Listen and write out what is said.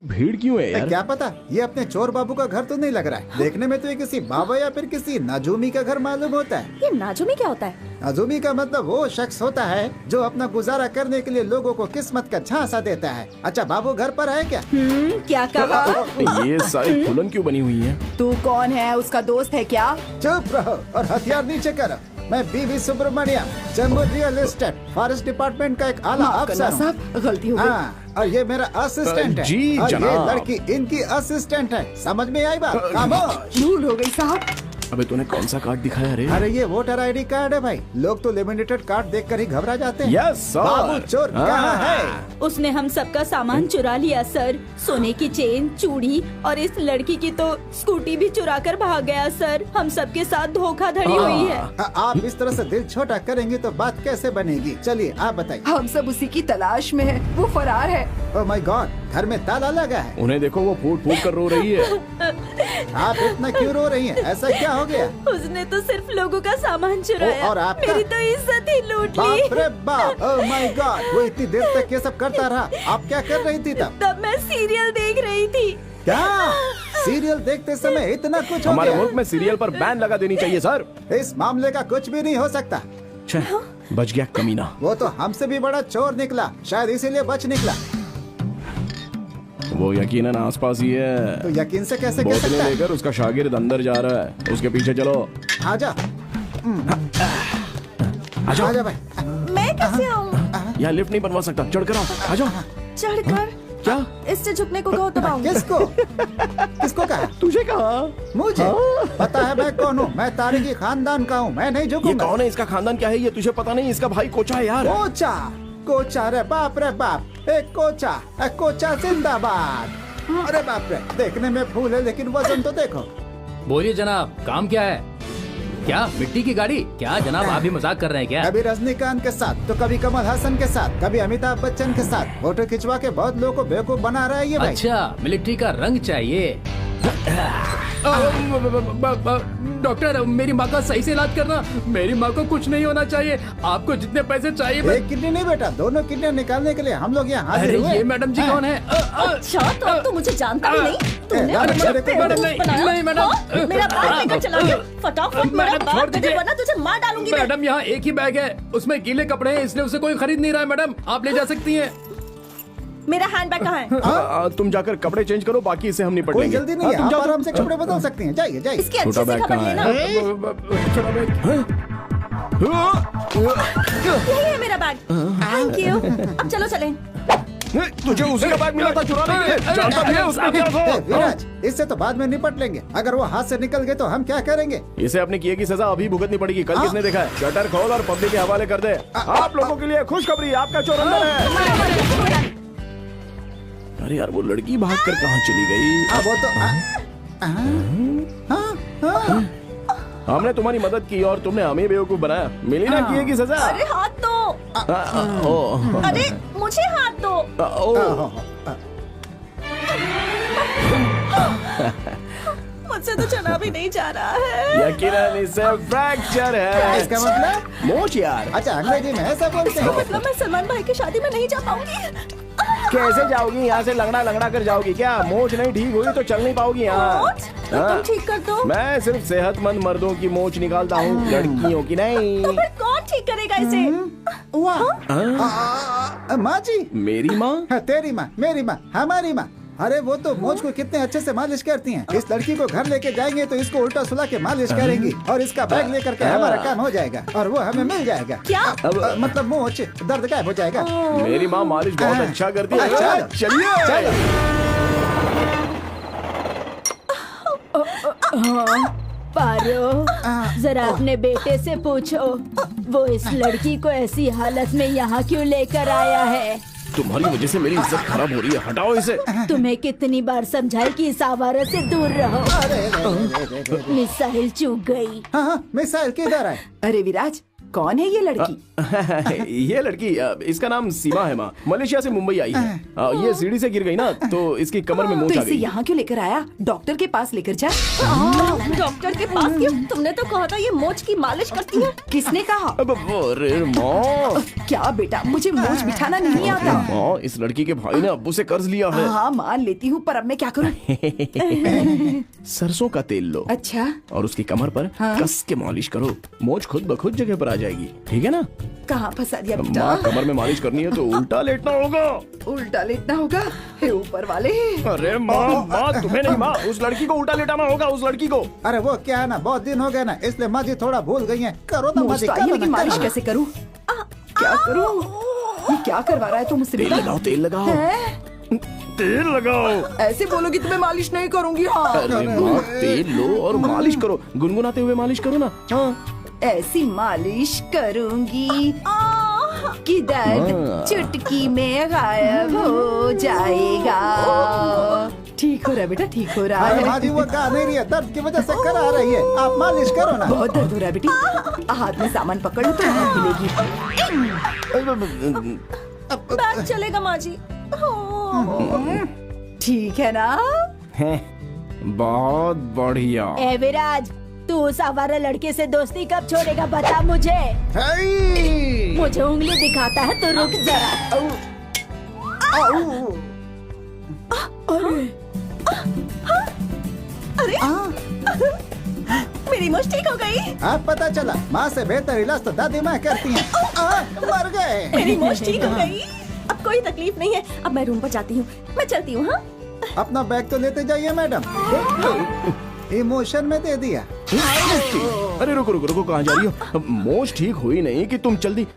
भीड़ क्यों है यार? क्या पता, ये अपने चोर बाबू का घर तो नहीं लग रहा है। देखने में तो ये किसी बाबा या फिर किसी नाजुमी का घर मालूम होता है। ये नाजुमी क्या होता है? नाजुमी का मतलब वो शख्स होता है जो अपना गुजारा करने के लिए लोगों को किस्मत का झांसा देता है। अच्छा, बाबू घर पर है क्या? क्या कहा? ये सारी फुलन क्यों बनी हुई है? तू कौन है? उसका दोस्त है क्या? चुप रहो और हथियार नीचे करो। मैं B V Subramanyam, Jammu real estate forest department का एक आला अफसर हूँ। साहब, गलती हो गई। हाँ, और ये मेरा असिस्टेंट है। जी, और ये जनाब। लड़की इनकी असिस्टेंट है। समझ में आई बात? खामोश। भूल हो गई साहब। अबे तूने कौन सा कार्ड दिखाया रे? अरे ये वोटर आईडी कार्ड है भाई। लोग तो लेमिनेटेड कार्ड देखकर ही घबरा जाते हैं। Yes sir. बाबू चोर कहाँ है? उसने हम सबका सामान चुरा लिया सर। सोने की चेन, चूड़ी और इस लड़की की तो स्कूटी भी चुरा कर भाग गया सर। हम सबके साथ धोखाधड़ी हुई है। आप इस तरह से दिल छोटा करेंगे तो बात कैसे बनेगी? चलिए आप बताइए। हम सब उसी की तलाश में है। वो फरार है। ओह माय गॉड, घर में ताला लगा है। उन्हें देखो, वो फूट फूट कर रो रही है। आप इतना क्यों रो रही हैं? ऐसा क्या हो गया? उसने तो सिर्फ लोगों का सामान चुराया। और आपका? मेरी तो इज्जत ही लूट ली। बाप रे बाप, ओह माय गॉड, वो इतनी देर तक ये सब करता रहा। आप क्या कर रही थी तब? तब मैं सीरियल देख रही थी। क्या सीरियल देखते समय इतना कुछ हो हमारे गया? मुल्क में सीरियल पर बैन लगा देनी चाहिए सर। इस मामले का कुछ भी नहीं हो सकता। छे, बच गया कमीना। वो तो हमसे भी बड़ा चोर निकला, शायद इसीलिए बच निकला। वो यकीनन आसपास ही है। तो यकीन से कैसे कह बोतलें सकता है? लेकर उसका शागिर्द अंदर जा रहा है। उसके पीछे चलो। आजा आजा। आजा भाई। मैं कैसे आऊँ? यहाँ लिफ्ट नहीं बनवा सकता, चढ़ कर आओ। आ जाओ। चढ़कर क्या? इससे झुकने को कहो तो पाऊँ। किसको किसको कहा? तुझे कहा? मुझे पता है मैं कौन हूँ। मैं तारिकी खानदान का हूँ। मैं नहीं ये झुकूंगा। कौन है? इसका खानदान क्या है? ये तुझे पता नहीं? इसका भाई कोचा है यार। कोचा, कोचा रे बाप रे बाप। एक कोचा जिंदाबाद। अरे बाप रे, देखने में फूल है लेकिन वजन तो देखो। बोलिए जनाब, काम क्या है? क्या मिट्टी की गाड़ी? क्या जनाब, आप भी मजाक कर रहे हैं क्या? कभी रजनीकांत के साथ तो कभी कमल हसन के साथ, कभी अमिताभ बच्चन के साथ फोटो खिंचवा के बहुत लोगों को बेवकूफ बना रहा है ये भाई। अच्छा, मिलिट्री का रंग चाहिए। डॉक्टर, मेरी माँ का सही से इलाज करना। मेरी माँ को कुछ नहीं होना चाहिए। आपको जितने पैसे चाहिए एक किडनी नहीं बेटा, दोनों किडनी निकालने के लिए हम लोग यहाँ हाजिर अरे हुए। ये मैडम जी कौन है? अच्छा, तो अब तो मुझे जानता भी नहीं। तुमने अरे मुझे मैडम, बेवकूफ नहीं, बनाया। नहीं, मैडम। हाँ? मेरा बैग लेकर चला गया। फटाफट मेरा मैडम, छोड़ बैग दे दे दीजिए। वरना तुझे मार डालूंगी मैं। मैडम, यहाँ एक ही बैग है, उसमें गीले कपड़े हैं, इसलिए उसे कोई खरीद नहीं रहा है। मैडम, आप ले जा सकती हैं। मेरा हैंडबैग कहाँ है? तुम जाकर कपड़े चेंज करो, बाकी इसे हम निपट कोई लेंगे। जल्दी नहीं है, तुम आप जाओ। आराम से कपड़े बदल सकती हैं। जाइए जाइए। इसकी अच्छे छोटा से बैग खबर कहाँ लेना। है? छोटा बैग। यही है मेरा बैग। Thank you. अब चलो चलें। तुझे उसी का बैग मिला था चुराने के लिए। जानता भी है उसमें क्या था। विराज, इससे तो बाद में निपट लेंगे। अगर वो हाथ से निकल गए तो हम क्या करेंगे? इसे अपने किए की सजा अभी भुगतनी पड़ेगी। कल किसने देखा है? शटर खोल और पब्लिक के हवाले कर दे। आप लोगों के लिए खुशखबरी, आपका चोर अंदर है। अरे यार, वो लड़की भागकर कहाँ चली गई? वो तो हमने तुम्हारी मदद की और तुमने हमें बेवकूफ बनाया। मिली ना किए की सजा। अरे हाथ दो। ओ, अरे मुझे हाथ दो। ओ, मुझसे तो चला भी नहीं जा रहा है। यकीनन इसे फ्रैक्चर है। इसका मतलब? मोच यार। अच्छा, अंग्रेजी में ऐसा बोलते हैं। मतलब मैं सलमान भाई की शादी में नहीं जा पाऊंगी। कैसे जाओगी? यहाँ से लंगड़ा लंगड़ा कर जाओगी क्या? मोच नहीं ठीक हुई तो चल नहीं पाओगी यहाँ। मोच? तो तुम ठीक कर दो। मैं सिर्फ सेहतमंद मर्दों की मोच निकालता हूँ, लड़कियों की नहीं। तो फिर कौन ठीक करेगा इसे? माँ जी, मेरी माँ? तेरी माँ, मेरी माँ, हमारी माँ। अरे वो तो मोच को कितने अच्छे से मालिश करती हैं। इस लड़की को घर लेके जाएंगे तो इसको उल्टा सुला के मालिश करेंगी और इसका बैग लेकर के हमारा काम हो जाएगा और वो हमें मिल जाएगा। क्या? मतलब मोच दर्द गायब हो जाएगा। मेरी माँ मालिश बहुत अच्छा करती है। चलो, चलिए चलो। पारो, जरा अपने बेटे से पूछो वो इस लड़की को ऐसी हालत में यहाँ क्यों लेकर आया है। तुम्हारी वजह से मेरी इज्जत खराब हो रही है, हटाओ इसे। तुम्हें कितनी बार समझाई कि इस आवारा से दूर रहो। अरे मिसाइल चूक गई। हाँ, मिसाइल किधर है? अरे विराज, कौन है ये लड़की? ये लड़की इसका नाम सीमा है माँ। मलेशिया से मुंबई आई है। ये सीढ़ी से गिर गई ना तो इसकी कमर में मोच तो आ इसे गई। यहाँ क्यों लेकर आया? डॉक्टर के पास लेकर जा। डॉक्टर के पास क्यों? तुमने तो कहा था ये मोच की मालिश करती है। किसने कहा? अब अरे माँ, क्या बेटा, मुझे मोच बिठाना नहीं आता। माँ इस लड़की के भाई ने अब्बू से कर्ज लिया है। हाँ मान लेती हूँ, पर अब मैं क्या करूँ? सरसों का तेल लो अच्छा, और उसकी कमर पर हाँ? कस के मालिश करो। मोच खुद ब खुद जगह पर आ जाएगी, ठीक है ना? कहाँ फंसा दिया बेटा? माँ कमर में मालिश करनी है तो उल्टा लेटना होगा। उल्टा लेटना होगा? हे ऊपर वाले। अरे माँ तुम्हें नहीं माँ, उस लड़की को उल्टा लेटाना होगा, उस लड़की को। अरे वो क्या है ना, बहुत दिन हो गए ना, इसलिए माँ जी थोड़ा भूल गई हैं। करो ना माँ मोच जी, तो आई है, करो लेकिन ना, मालिश करो ना। कैसे करूँ? क्या करूँ? ये क्या करवा रहा है तू मुझसे तेल बेटा? लगाओ, तेल लगाओ, हैं? तेल लगाओ। ऐसे बोलोगी तो मैं मालिश नहीं करूँगी। हाँ, अरे माँ तेल लो और मालिश करो, गुनगुनाते हुए मालिश करो ना। हाँ ऐसी मालिश करूँगी कि दर्द चुटकी में गायब हो जाएगा। ठीक हो रहा है बेटा, ठीक हो रहा अरे माँ है। जी वो गा नहीं रही है, दर्द की वजह से करा रही है। आप मालिश करो ना। बहुत दर्द हो रहा है बेटी। हाथ में सामान पकड़ लो तो राहत मिलेगी। बैग चलेगा माँ जी। ठीक है ना? बहुत बढ़िया। ए विराज, तू उस आवारा लड़के से दोस्ती कब छोड़ेगा बता मुझे। हे! मुझे उंगली दिखाता है तो रुक जरा। मेरी मुझ ठीक हो गई। अब पता चला, माँ से बेहतर इलाज तो दादी माँ करती हैं। मर गए। मेरी मुझ ठीक हो गई। अब कोई तकलीफ नहीं है। अब मैं रूम पर जाती हूँ। मैं चलती हूँ। हाँ अपना बैग तो लेते जाइए मैडम। इमोशन में दे दिया। अरे रुको रुको रुको, कहाँ जा रही हो? मोच ठीक हुई नहीं कि तुम जल्दी